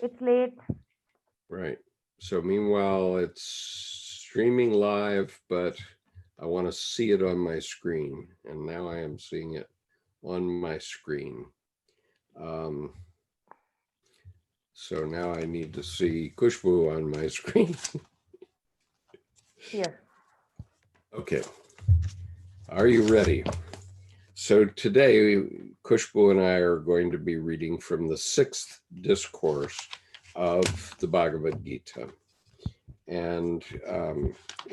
It's late. Right. So meanwhile, it's streaming live, but I want to see it on my screen. And now I am seeing it on my screen. Um, so now I need to see Khushboo on my screen. Yes. Okay. Are you ready? So today, Khushboo and I are going to be reading from the 6th discourse of the Bhagavad Gita. And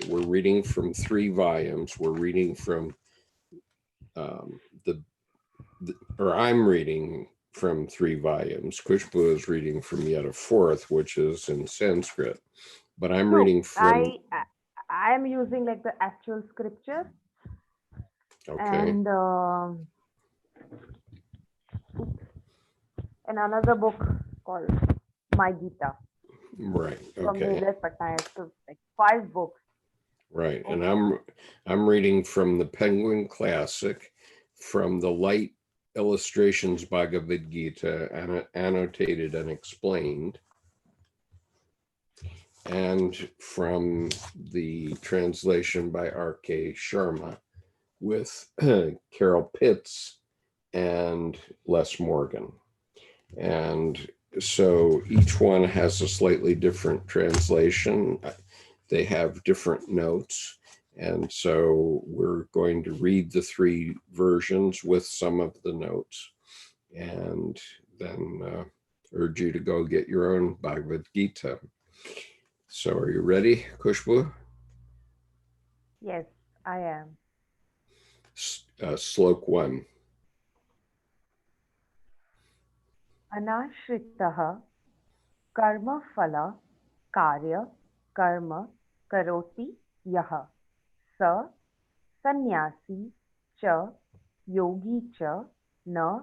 we're reading from 3 volumes. We're reading from I'm reading from 3 volumes. Khushboo is reading from yet a 4th, which is in Sanskrit. But I'm No, reading from. I am using like the actual scripture Okay. and another book called My Gita Right. from Okay. Patton. So like 5 books. Right. And Okay. I'm reading from the Penguin Classic, from the Light Illustrations Bhagavad Gita, Annotated and Explained, and from the translation by R.K. Sharma with Carol Pitts and Les Morgan. And so each one has a slightly different translation. They have different notes. And so we're going to read the 3 versions with some of the notes, and then urge you to go get your own Bhagavad Gita. So are you ready, Khushboo? Yes, I am. Slok 1. Anashritah karma phala karya karma karoti yaha sa sannyasi cha yogi cha na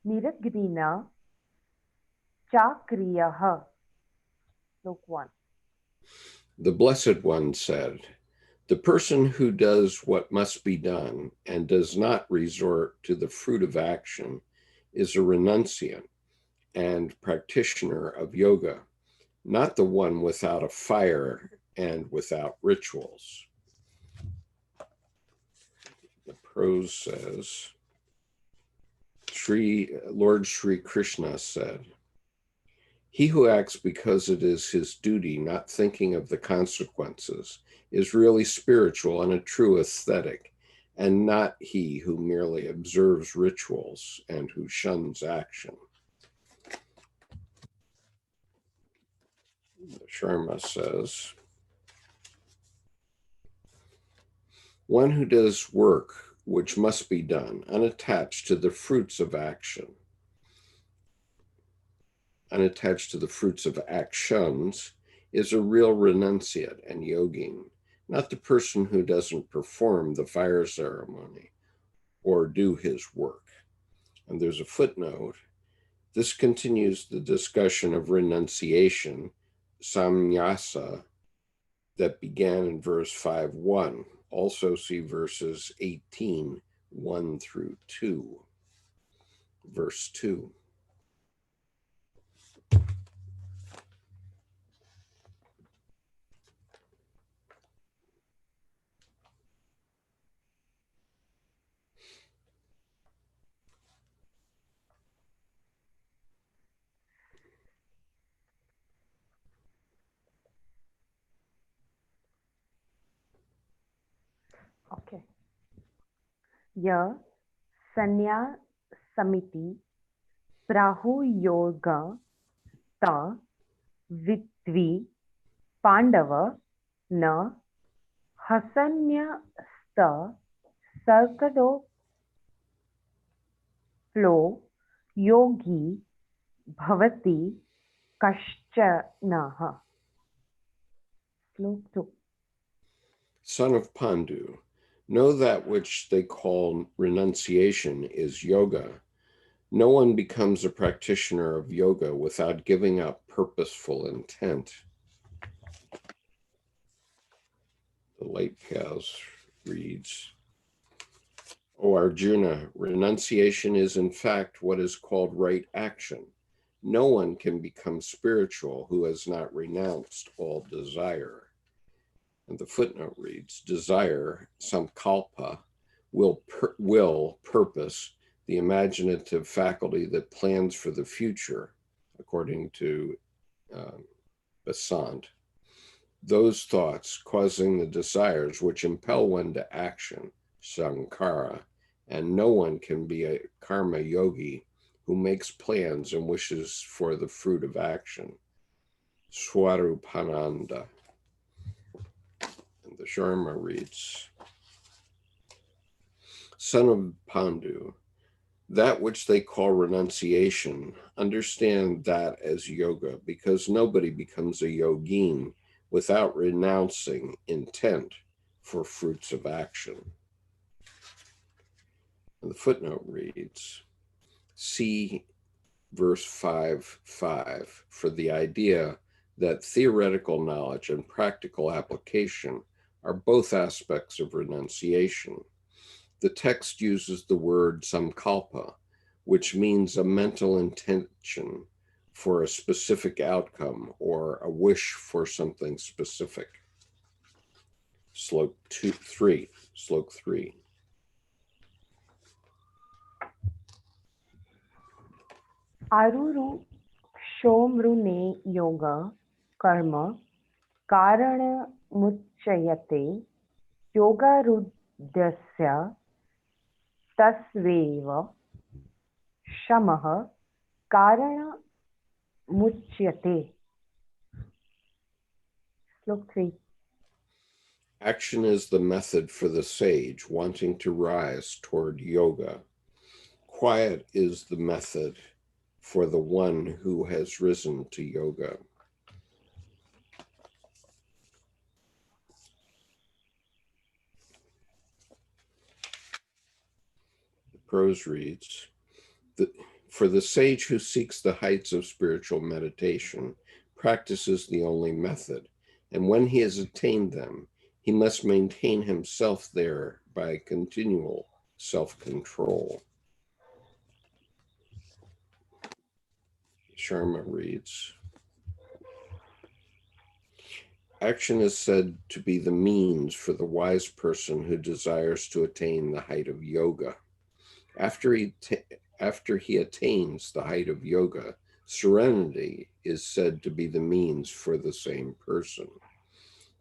niragrina chakriyah. Look 1. The Blessed One said, "The person who does what must be done and does not resort to the fruit of action is a renunciant and practitioner of yoga, not the one without a fire and without rituals." The prose says, Lord Shri Krishna said, "He who acts because it is his duty, not thinking of the consequences, is really spiritual and a true ascetic, and not he who merely observes rituals and who shuns action." Sharma says, "One who does work which must be done, unattached to the fruits of action, unattached to the fruits of actions, is a real renunciate and yogin, not the person who doesn't perform the fire ceremony or do his work." And there's a footnote. This continues the discussion of renunciation, samnyasa, that began in verse 5:1. Also see verses 18, 1 through 2. Verse 2. Okay. Ya sanya samiti prahu yoga ta vitvi pandava na hasanya sta sarkado flow yogi bhavati kashchanaha. Slok 2. Son of Pandu, know that which they call renunciation is yoga. No one becomes a practitioner of yoga without giving up purposeful intent. The Light Paths reads, "O Arjuna, renunciation is in fact what is called right action. No one can become spiritual who has not renounced all desire. And the footnote reads, desire, samkalpa, will purpose, the imaginative faculty that plans for the future, according to Besant. Those thoughts causing the desires which impel one to action, sankhara, and no one can be a karma yogi who makes plans and wishes for the fruit of action, swarupananda. And the Sharma reads, son of Pandu, that which they call renunciation, understand that as yoga, because nobody becomes a yogin without renouncing intent for fruits of action. And the footnote reads, see verse 5:5 for the idea that theoretical knowledge and practical application are both aspects of renunciation. The text uses the word samkalpa, which means a mental intention for a specific outcome or a wish for something specific. Sloke 3. Aruru shomrune yoga karma karana muccayate yoga ruddhasya tasveva shamaha karana muchyate. Slok 3. Action is the method for the sage wanting to rise toward yoga. Quiet is the method for the one who has risen to yoga. The prose reads, for the sage who seeks the heights of spiritual meditation, practices the only method, and when he has attained them, he must maintain himself there by continual self-control. Sharma reads, action is said to be the means for the wise person who desires to attain the height of yoga. After he attains the height of yoga, serenity is said to be the means for the same person.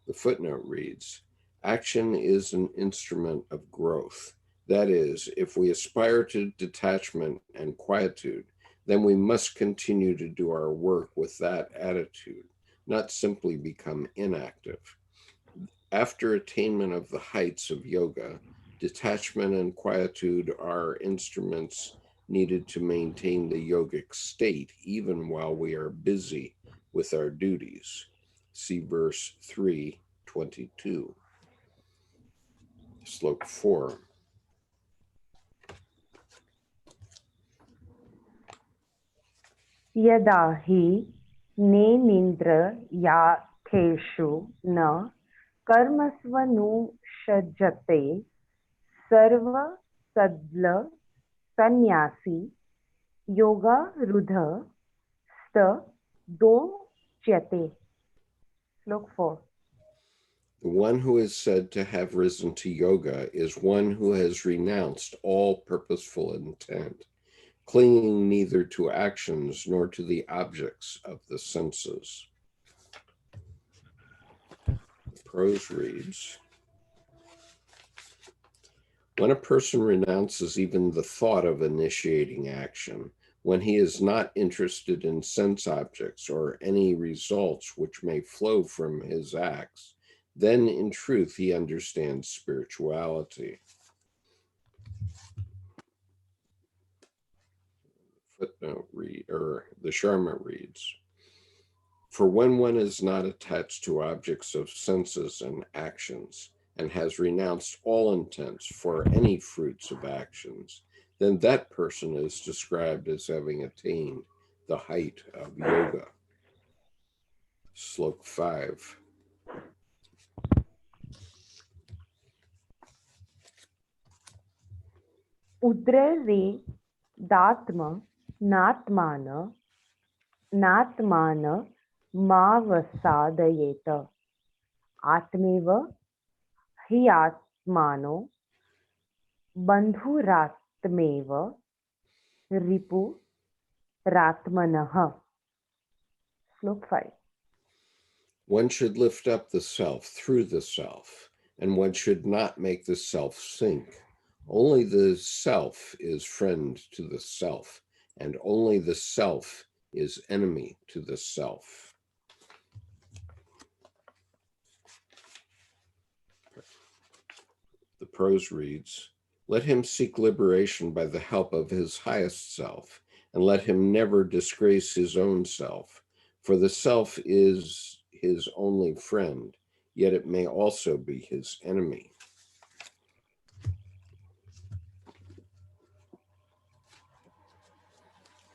The footnote reads, action is an instrument of growth. That is, if we aspire to detachment and quietude, then we must continue to do our work with that attitude, not simply become inactive. After attainment of the heights of yoga, detachment and quietude are instruments needed to maintain the yogic state even while we are busy with our duties. See verse 3:22. Sloka 4. Yada hi nenindra yatheshu na karmasvanu shajate sarva sadla sannyasi yoga rudha sta do chyate. Slok 4. The one who is said to have risen to yoga is one who has renounced all purposeful intent, clinging neither to actions nor to the objects of the senses. The prose reads, when a person renounces even the thought of initiating action, when he is not interested in sense objects or any results which may flow from his acts, then in truth he understands spirituality. Footnote the Sharma reads, for when one is not attached to objects of senses and actions, and has renounced all intents for any fruits of actions, then that person is described as having attained the height of yoga. Sloka 5. Udre re datma natmana नात्मान मावसादयेत आत्मेव हि आत्मानो बंधुरात्मेव रिपुरात्मनः. Slok 5. One should lift up the self through the self, and one should not make the self sink. Only the self is friend to the self, and only the self is enemy to the self. The prose reads, let him seek liberation by the help of his highest self, and let him never disgrace his own self, for the self is his only friend, yet it may also be his enemy.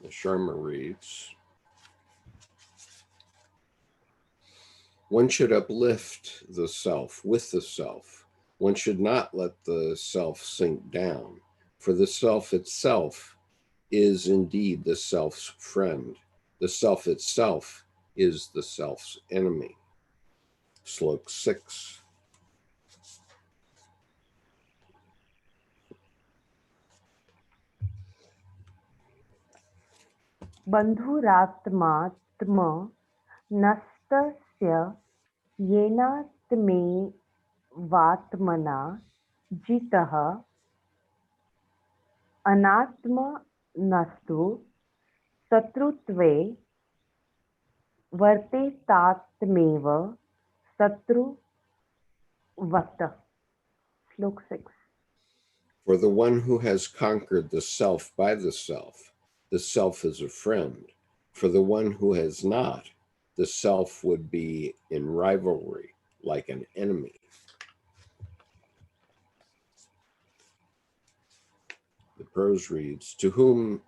The Sharma reads, one should uplift the self with the self. One should not let the self sink down, for the self itself is indeed the self's friend. The self itself is the self's enemy. Slok 6. बन्धुरात्मात्मनस्तस्य येनात्मेवात्मना जितः अनात्मनस्तु शत्रुत्वे वर्तेतात्मेव शत्रुवत्. Slok 6. For the one who has conquered the self by the self is a friend. For the one who has not, the self would be in rivalry, like an enemy. The prose reads, to him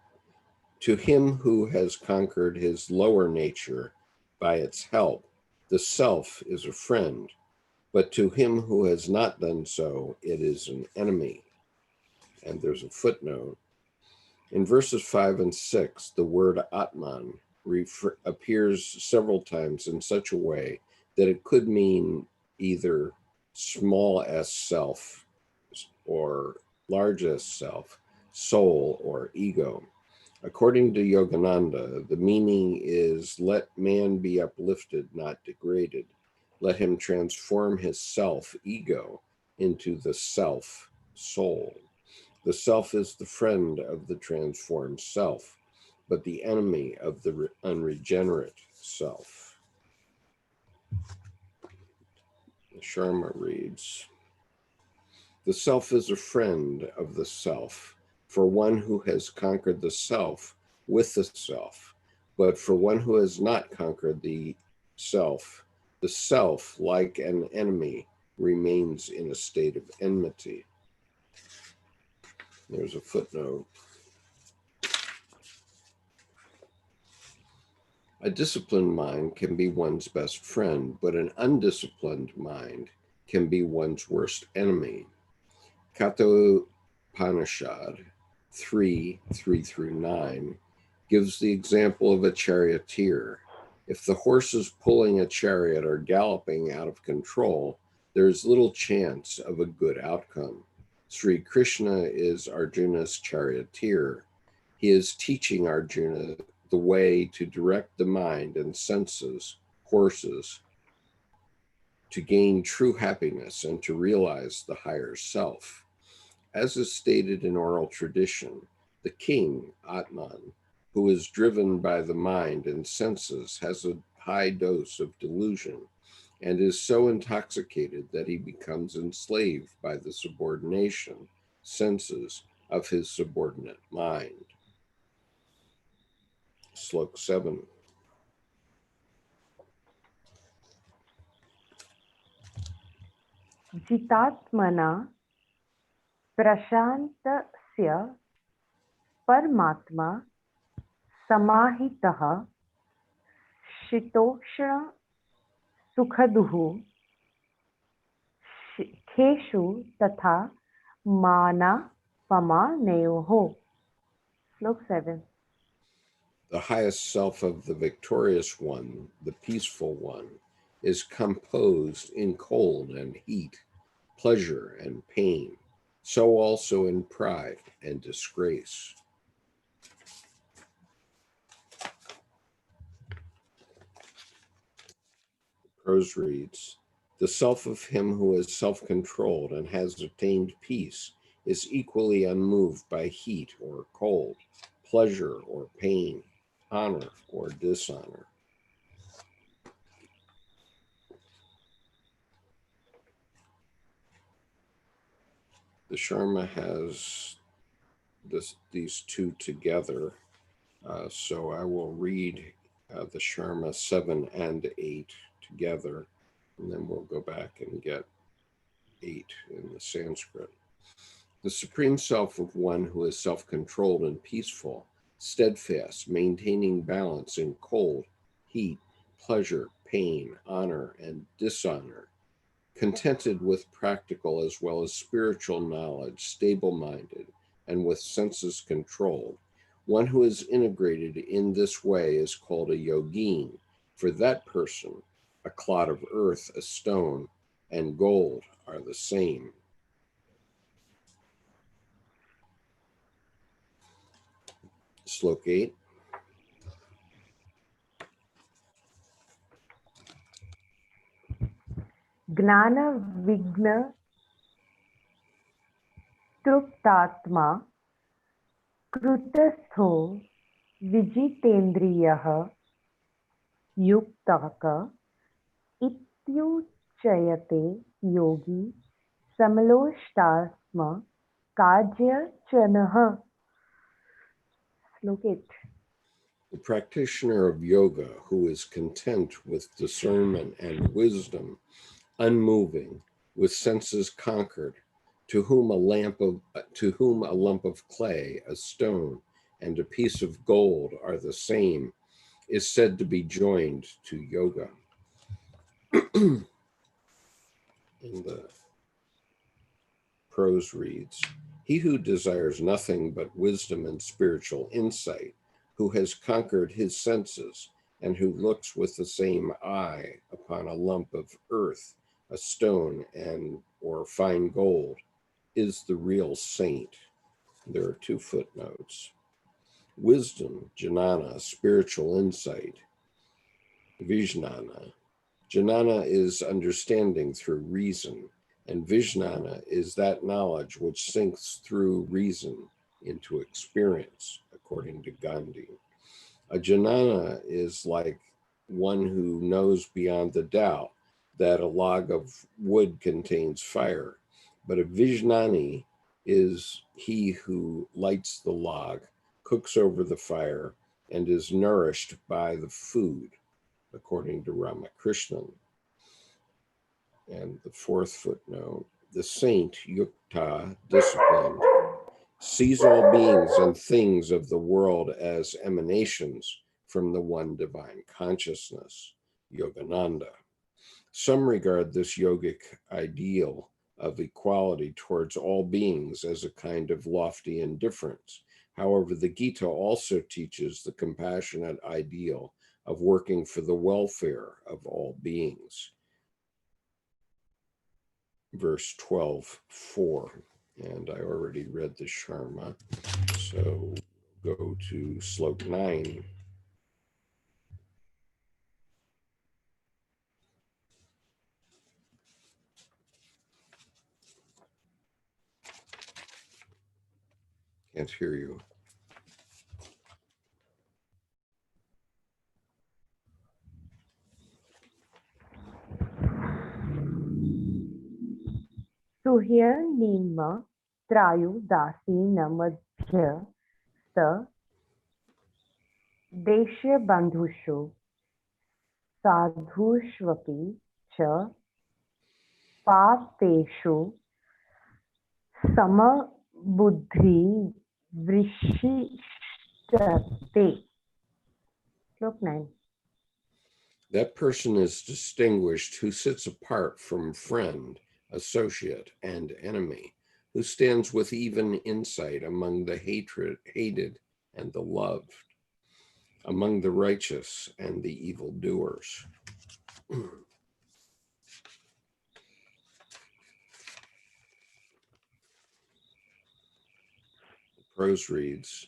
who has conquered his lower nature by its help, the self is a friend, but to him who has not done so, it is an enemy. And there's a footnote. In verses 5 and 6, the word Atman appears several times in such a way that it could mean either small s self or large s self, soul or ego. According to Yogananda, the meaning is let man be uplifted, not degraded. Let him transform his self, ego, into the self, soul. The self is the friend of the transformed self, but the enemy of the unregenerate self. Sharma reads, the self is a friend of the self, for one who has conquered the self with the self, but for one who has not conquered the self, like an enemy, remains in a state of enmity. There's a footnote. A disciplined mind can be one's best friend, but an undisciplined mind can be one's worst enemy. Kathopanishad 3:3-9 gives the example of a charioteer. If the horses pulling a chariot are galloping out of control, there is little chance of a good outcome. Shri Krishna is Arjuna's charioteer. He is teaching Arjuna the way to direct the mind and senses, horses, to gain true happiness and to realize the higher self. As is stated in oral tradition, the king, Atman, who is driven by the mind and senses, has a high dose of delusion and is so intoxicated that he becomes enslaved by the subordination, senses of his subordinate mind. Slok 7. जितात्मना प्रशान्तस्य परमात्मा समाहितः शीतोष्ण सुखदुः खेषु तथा मानापमानयोः. Slok 7. The highest self of the victorious one, the peaceful one, is composed in cold and heat, pleasure and pain, so also in pride and disgrace. Prose reads, the self of him who is self-controlled and has attained peace is equally unmoved by heat or cold, pleasure or pain, honor or dishonor. The Sharma has these two together, so I will read the Sharma 7 and 8 together, and then we'll go back and get 8 in the Sanskrit. The Supreme Self of one who is self-controlled and peaceful, steadfast, maintaining balance in cold, heat, pleasure, pain, honor, and dishonor, contented with practical as well as spiritual knowledge, stable-minded, and with senses controlled. One who is integrated in this way is called a yogin. For that person, a clod of earth, a stone, and gold are the same. Slok 8. Gnana Vigna Truptatma Krutastho Vijitendriyaha Yuktaka Ityuchayate Yogi Samaloshtasma Kajya Chanaha. Slok 8. The practitioner of yoga who is content with discernment and wisdom, unmoving, with senses conquered, to whom a lump of clay, a stone, and a piece of gold are the same, is said to be joined to yoga. And the prose reads, he who desires nothing but wisdom and spiritual insight, who has conquered his senses, and who looks with the same eye upon a lump of earth, a stone, or fine gold, is the real saint. There are 2 footnotes. Wisdom, jnana, spiritual insight. Vijnana. Jnana is understanding through reason, and Vijnana is that knowledge which sinks through reason into experience, according to Gandhi. A jnana is like one who knows beyond the doubt that a log of wood contains fire, but a Vijnani is he who lights the log, cooks over the fire, and is nourished by the food, according to Ramakrishnan. And the 4th footnote, the saint, yukta, disciplined, sees all beings and things of the world as emanations from the one divine consciousness, Yogananda. Some regard this yogic ideal of equality towards all beings as a kind of lofty indifference. However, the Gita also teaches the compassionate ideal of working for the welfare of all beings. Verse 12:4, and I already read the Sharma, so go to Slok 9. Can't hear you. Suhya Nima Trayu Dasi Namadhya Sa Deshya Bandhushu Sadhushvapi Cha Papeshu Sama Buddhi Vrishishtate. Slok 9. That person is distinguished who sits apart from friend, associate, and enemy, who stands with even insight among the hated and the loved. among the righteous and the evildoers. Prose reads,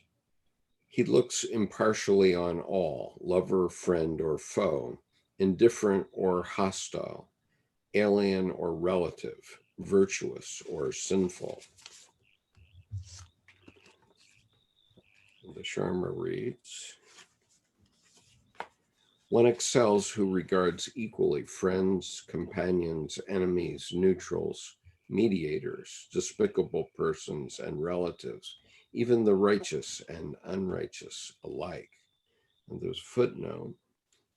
he looks impartially on all, lover, friend, or foe, indifferent or hostile, alien or relative, virtuous or sinful. The Sharma reads, one excels who regards equally friends, companions, enemies, neutrals, mediators, despicable persons, and relatives, even the righteous and unrighteous alike. And there's a footnote.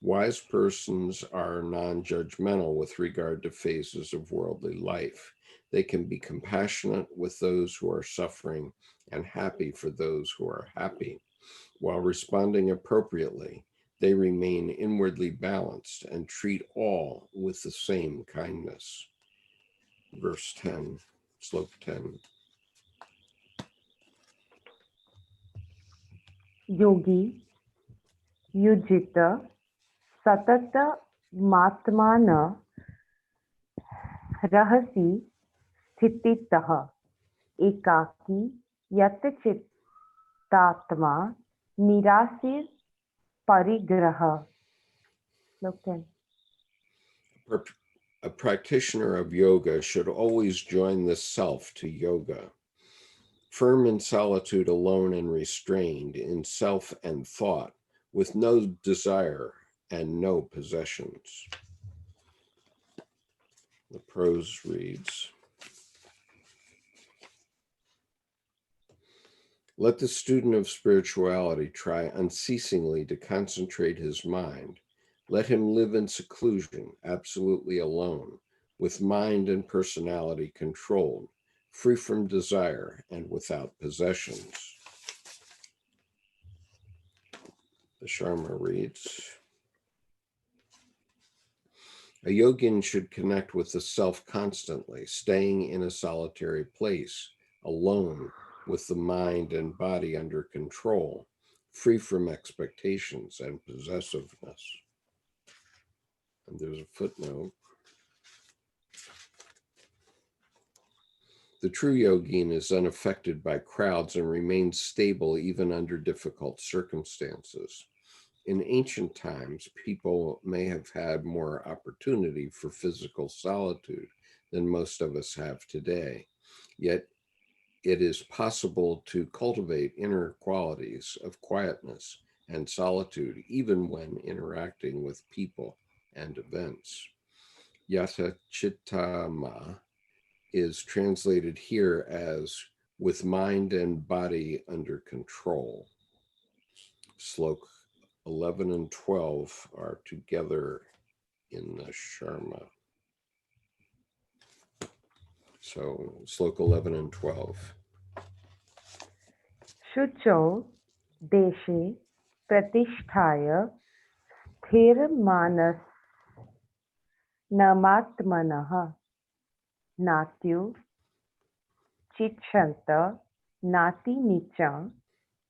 Wise persons are non-judgmental with regard to phases of worldly life. They can be compassionate with those who are suffering and happy for those who are happy. While responding appropriately, they remain inwardly balanced and treat all with the same kindness. Verse 10, sloka 10. Yogi yujita satata matmana rahasi sthititah ekaki yat chittatma nirasir parigraha. Look at A practitioner of yoga should always join the self to yoga. Firm in solitude, alone and restrained in self and thought, with no desire and no possessions. The prose reads, let the student of spirituality try unceasingly to concentrate his mind. Let him live in seclusion, absolutely alone, with mind and personality controlled, free from desire and without possessions. The Sharma reads, a yogin should connect with the self constantly, staying in a solitary place, alone, with the mind and body under control, free from expectations and possessiveness. And there's a footnote. The true yogin is unaffected by crowds and remains stable even under difficult circumstances. In ancient times, people may have had more opportunity for physical solitude than most of us have today. Yet it is possible to cultivate inner qualities of quietness and solitude, even when interacting with people and events. Yata chittama is translated here as with mind and body under control. Slok 11 and 12 are together in the Sharma. So Slok 11 and 12. Shucho deshe pratisthaya sthir manas namatmanah natyu chichanta nati nicha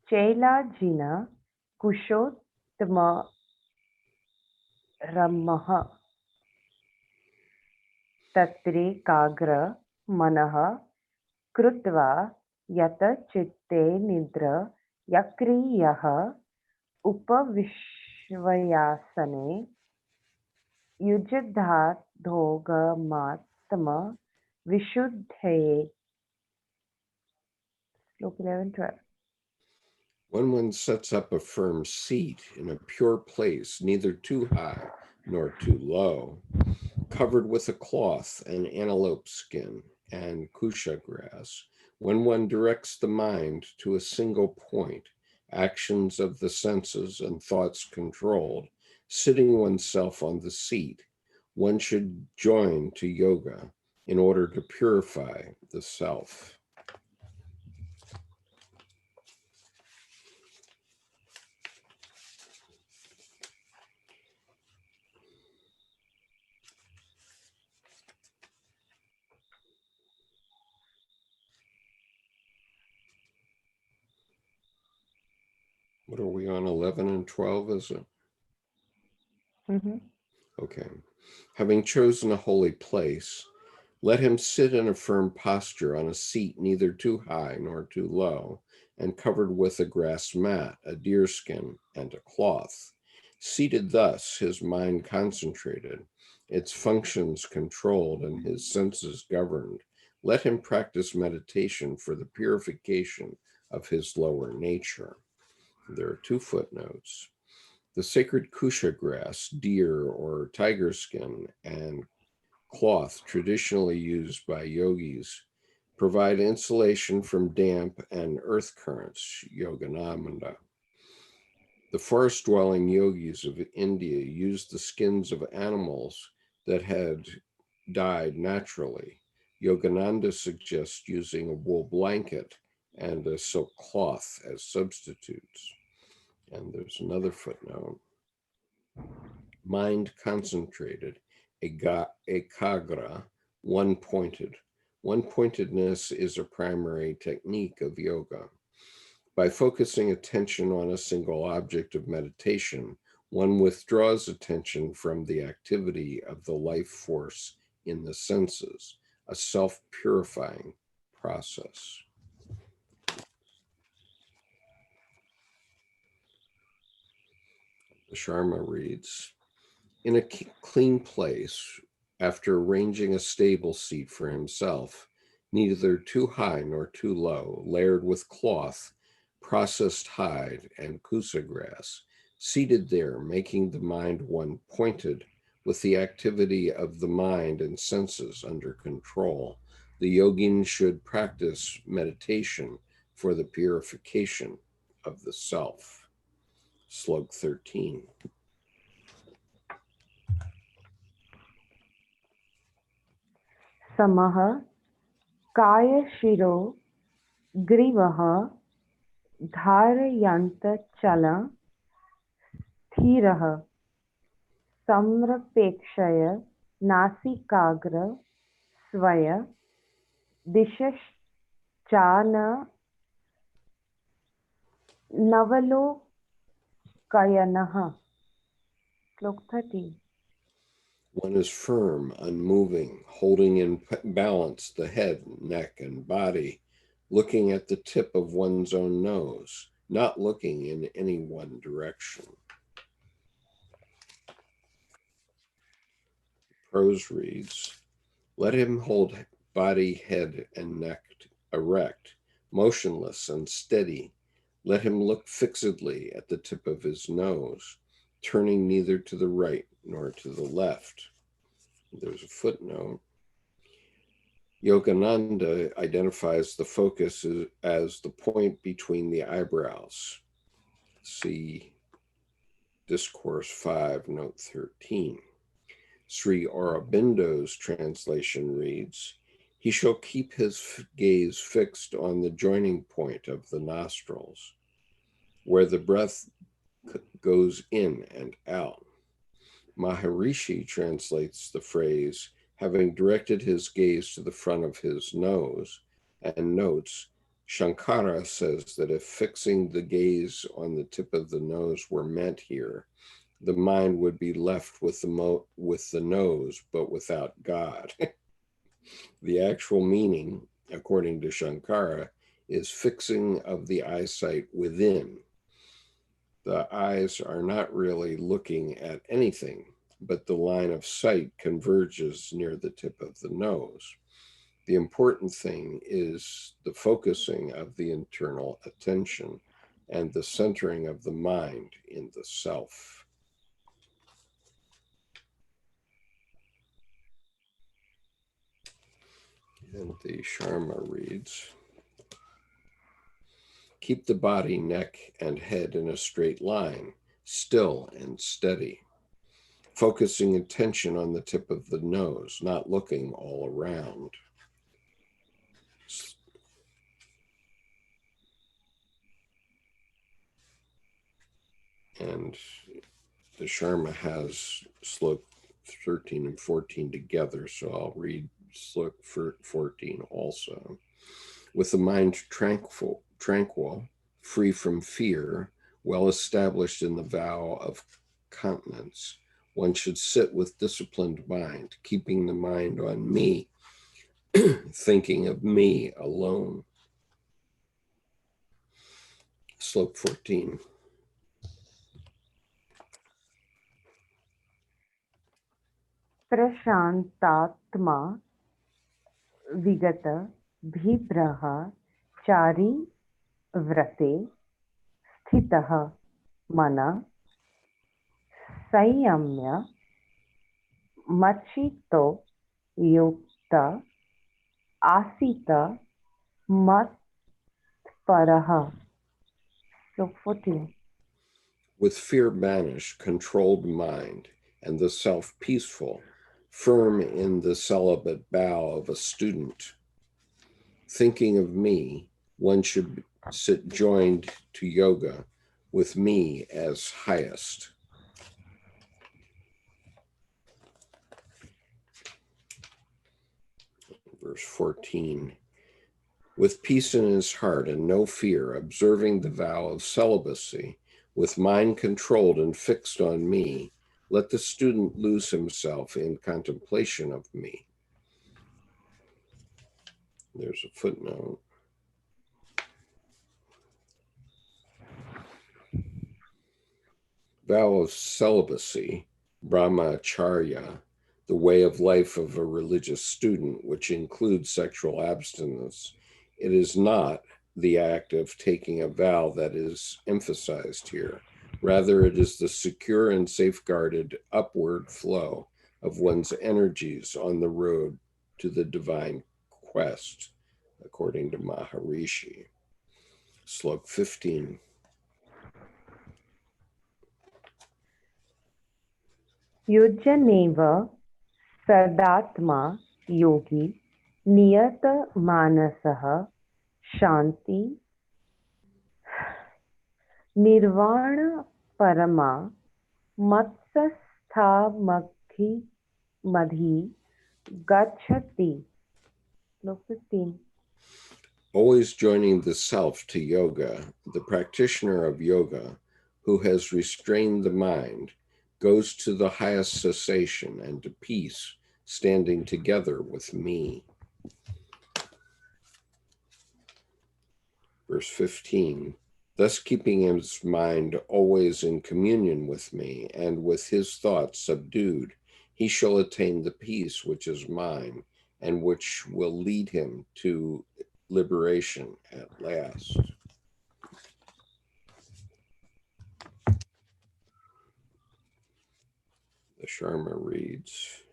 chailajina kushottama ramah tatre kagra manah krutva yata chitte nidra yakriyah upavishvayasane yujadhathogamatma vishuddhaye. Sloka 11-12. When one sets up a firm seat in a pure place, neither too high nor too low, covered with a cloth and antelope skin and kusha grass, when one directs the mind to a single point, actions of the senses and thoughts controlled, sitting oneself on the seat, one should join to yoga in order to purify the self. What are we on, 11 and 12, is it? Mm-hmm. Okay. Having chosen a holy place, let him sit in a firm posture on a seat neither too high nor too low, and covered with a grass mat, a deerskin, and a cloth. Seated thus, his mind concentrated, its functions controlled, and his senses governed, let him practice meditation for the purification of his lower nature. There are 2 footnotes. The sacred kusha grass, deer or tiger skin, and cloth traditionally used by yogis provide insulation from damp and earth currents, yoganamanda. The forest-dwelling yogis of India used the skins of animals that had died naturally. Yogananda suggests using a wool blanket and a silk cloth as substitutes. And there's another footnote. Mind concentrated, ekagra, one-pointed. One-pointedness is a primary technique of yoga. By focusing attention on a single object of meditation, one withdraws attention from the activity of the life force in the senses, a self-purifying process. The Sharma reads, in a clean place, after arranging a stable seat for himself, neither too high nor too low, layered with cloth, processed hide, and kusa grass, seated there, making the mind one pointed, with the activity of the mind and senses under control, the yogin should practice meditation for the purification of the self. Slok 13. Samah kaya shiro grivah dharayanta chala sthirah samrapekshaya nasikagra swaya dishashchana navalokayanah. Slok 13. One is firm, unmoving, holding in balance the head, neck, and body, looking at the tip of one's own nose, not looking in any one direction. Prose reads, let him hold body, head, and neck erect, motionless and steady. Let him look fixedly at the tip of his nose, turning neither to the right nor to the left. There's a footnote. Yogananda identifies the focus as the point between the eyebrows. See Discourse 5, note 13. Sri Aurobindo's translation reads, he shall keep his gaze fixed on the joining point of the nostrils, where the breath goes in and out. Maharishi translates the phrase, having directed his gaze to the front of his nose, and notes, Shankara says that if fixing the gaze on the tip of the nose were meant here, the mind would be left with the nose, but without God. The actual meaning, according to Shankara, is fixing of the eyesight within. The eyes are not really looking at anything, but the line of sight converges near the tip of the nose. The important thing is the focusing of the internal attention and the centering of the mind in the self. And the Sharma reads, keep the body, neck, and head in a straight line, still and steady, focusing attention on the tip of the nose, not looking all around. And the Sharma has slok 13 and 14 together, so I'll read slok 14 also. With the mind tranquil, free from fear, well established in the vow of continence, one should sit with disciplined mind, keeping the mind on me, thinking of me alone. Slope 14. Prashantatma vigata bhibraha chari vrate sthitaha mana sanyamya machito yukta asita mat paraha. Slope 14. With fear banished, controlled mind, and the self peaceful, firm in the celibate bow of a student. Thinking of me, one should sit joined to yoga with me as highest. Verse 14. With peace in his heart and no fear, observing the vow of celibacy, with mind controlled and fixed on me, let the student lose himself in contemplation of me. There's a footnote. Vow of celibacy, brahmacharya, the way of life of a religious student, which includes sexual abstinence. It is not the act of taking a vow that is emphasized here. Rather, it is the secure and safeguarded upward flow of one's energies on the road to the divine quest, according to Maharishi. Slope 15. Yujyaneva sadatma yogi niyata manasaha shanti nirvana parama matsastha madhi gachati. Slope 15. Always joining the self to yoga, the practitioner of yoga who has restrained the mind goes to the highest cessation and to peace, standing together with me. Verse 15, thus keeping his mind always in communion with me and with his thoughts subdued, he shall attain the peace which is mine and which will lead him to liberation at last. The Sharma reads,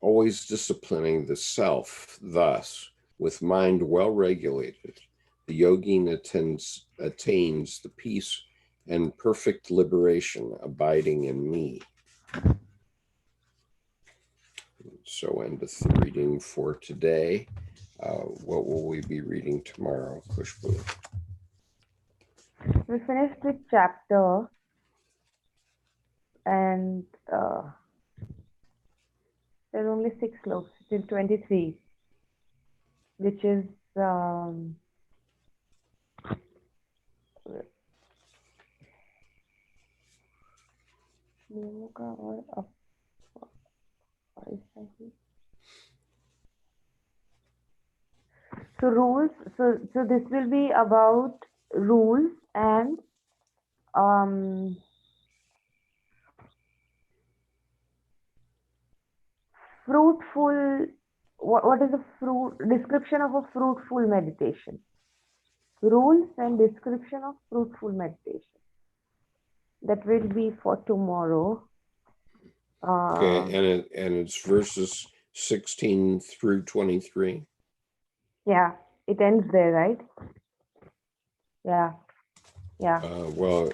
always disciplining the self, thus, with mind well regulated, the yogin attains the peace and perfect liberation abiding in me. So endeth the reading for today. What will we be reading tomorrow, Khushboo? We finished this chapter and there's only 6 slopes till 23, which is so rules. So this will be about rules and fruitful. What is a description of a fruitful meditation? Rules and description of fruitful meditation. That will be for tomorrow. Okay, and it's verses 16 through 23. Yeah, it ends there, right? Yeah. Well,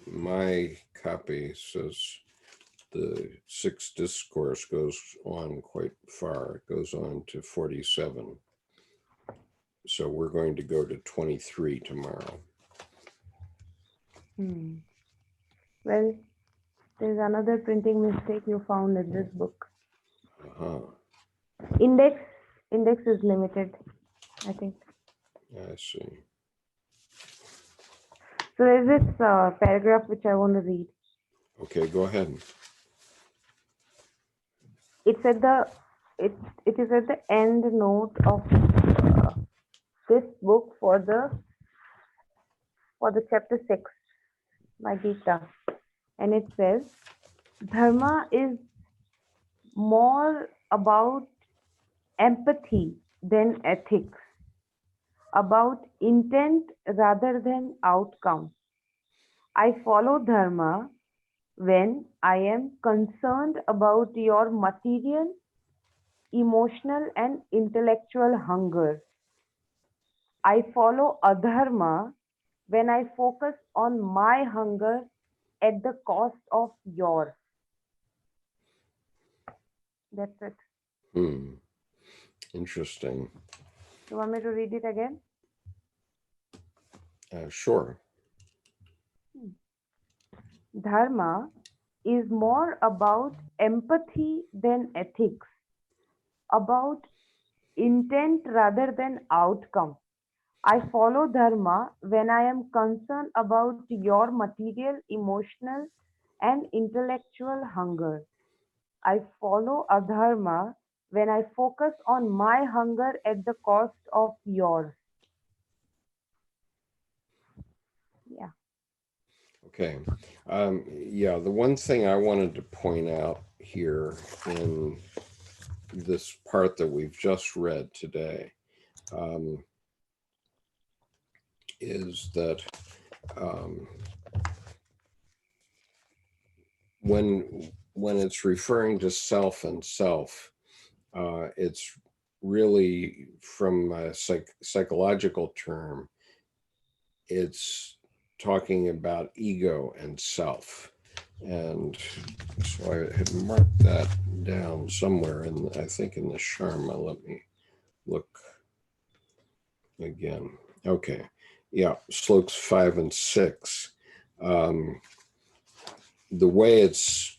my copy says the 6th discourse goes on quite far. It goes on to 47. So we're going to go to 23 tomorrow. Well, there's another printing mistake you found in this book. Index is limited, I think. I see. So there's this paragraph which I want to read. Okay, go ahead. It's at the it is at the end note of this book for the chapter 6, my Gita, and it says, Dharma is more about empathy than ethics, about intent rather than outcome. I follow Dharma when I am concerned about your material, emotional, and intellectual hunger. I follow Adharma when I focus on my hunger at the cost of yours. That's it. Interesting. You want me to read it again? Sure. Dharma is more about empathy than ethics, about intent rather than outcome. I follow Dharma when I am concerned about your material, emotional, and intellectual hunger. I follow Adharma when I focus on my hunger at the cost of yours. Yeah. Okay. Yeah, the one thing I wanted to point out here in this part that we've just read today is that when it's referring to self and self, it's really from a psychological term, it's talking about ego and self. And so I had marked that down somewhere, and I think in the Sharma. Let me look again. Okay, yeah, slokes 5 and 6. The way it's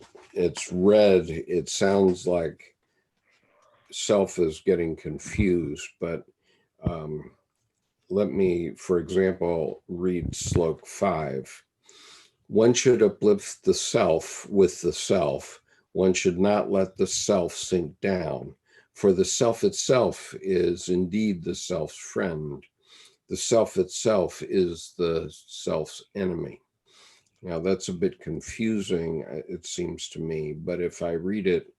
read, it sounds like self is getting confused, but let me, for example, read slok 5. One should uplift the self with the self. One should not let the self sink down, for the self itself is indeed the self's friend. The self itself is the self's enemy. Now, that's a bit confusing, it seems to me, but if I read it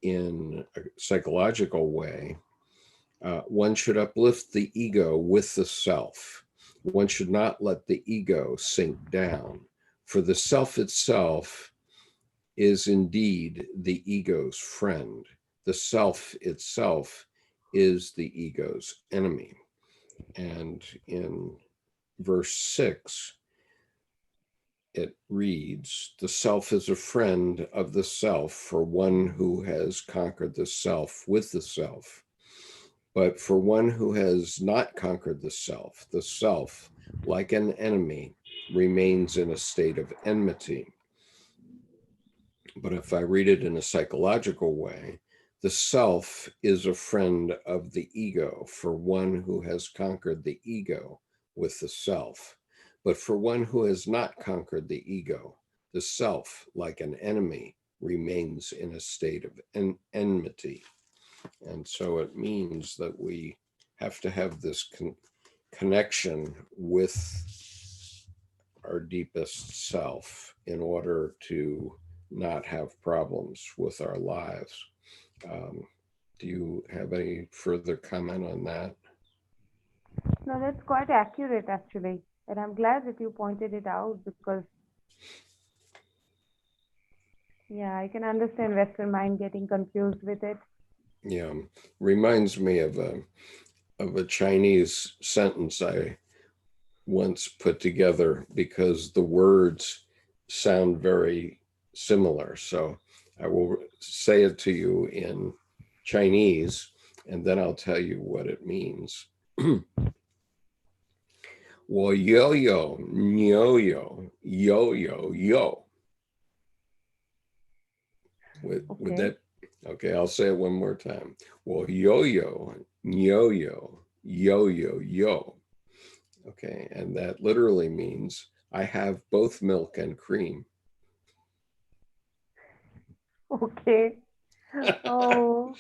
in a psychological way, one should uplift the ego with the self. One should not let the ego sink down, for the self itself is indeed the ego's friend. The self itself is the ego's enemy. And in verse 6, it reads, the self is a friend of the self for one who has conquered the self with the self. But for one who has not conquered the self, like an enemy, remains in a state of enmity. But if I read it in a psychological way, the self is a friend of the ego for one who has conquered the ego with the self. But for one who has not conquered the ego, the self, like an enemy, remains in a state of enmity. And so it means that we have to have this connection with our deepest self in order to not have problems with our lives. Do you have any further comment on that? No, that's quite accurate actually. And I'm glad that you pointed it out because, yeah, I can understand Western mind getting confused with it. Yeah, reminds me of a Chinese sentence I once put together because the words sound very similar. So I will say it to you in Chinese, and then I'll tell you what it means. 我有有牛有有有有. With that, okay, I'll say it one more time. 我有有牛有有有有. Okay, and that literally means I have both milk and cream. Okay. Oh.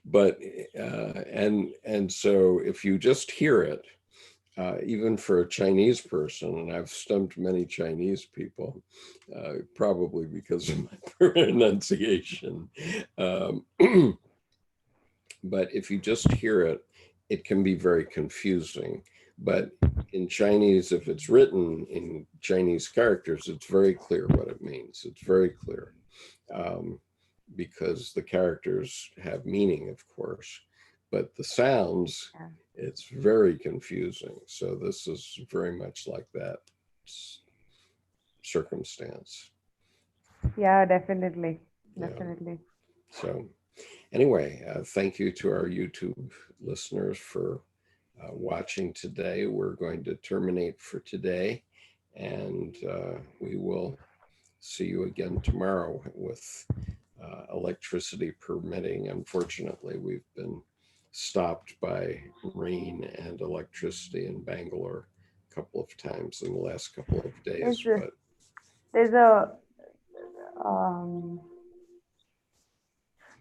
But and so if you just hear it, even for a Chinese person, and I've stumped many Chinese people, probably because of my pronunciation. But if you just hear it, it can be very confusing. But in Chinese, if it's written in Chinese characters, it's very clear what it means. It's very clear. Because the characters have meaning, of course, but the sounds, Yeah. it's very confusing. So this is very much like that circumstance. Yeah, definitely. Yeah. Definitely. So anyway, thank you to our YouTube listeners for watching today. We're going to terminate for today, and we will see you again tomorrow with electricity permitting. Unfortunately, we've been stopped by rain and electricity in Bangalore a couple of times in the last couple of days. There's a um,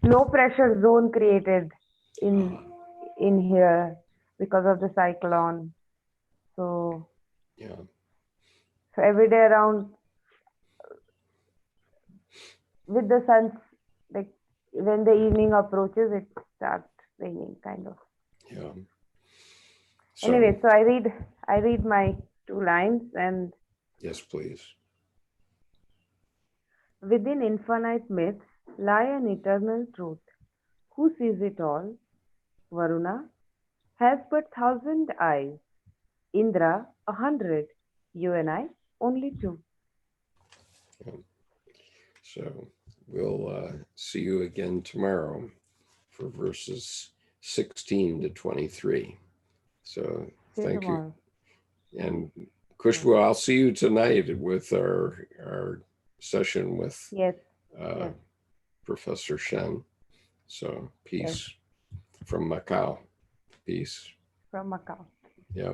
low pressure zone created in here because of the cyclone. So Yeah. so every day around with the sun, like when the evening approaches, it starts raining kind of. Yeah. So, Anyway, so I read my 2 lines, and yes, please. within infinite myths lie an eternal truth. Who sees it all? Varuna has but 1,000 eyes. Indra 100. You and I only 2. Yeah. So we'll see you again tomorrow for verses 16 to 23. So See you thank you. tomorrow. And Khushboo, I'll see you tonight with our session with Yes. Yes. Professor Shen. So Yes. peace from Macau. Peace. From Macau. Yep.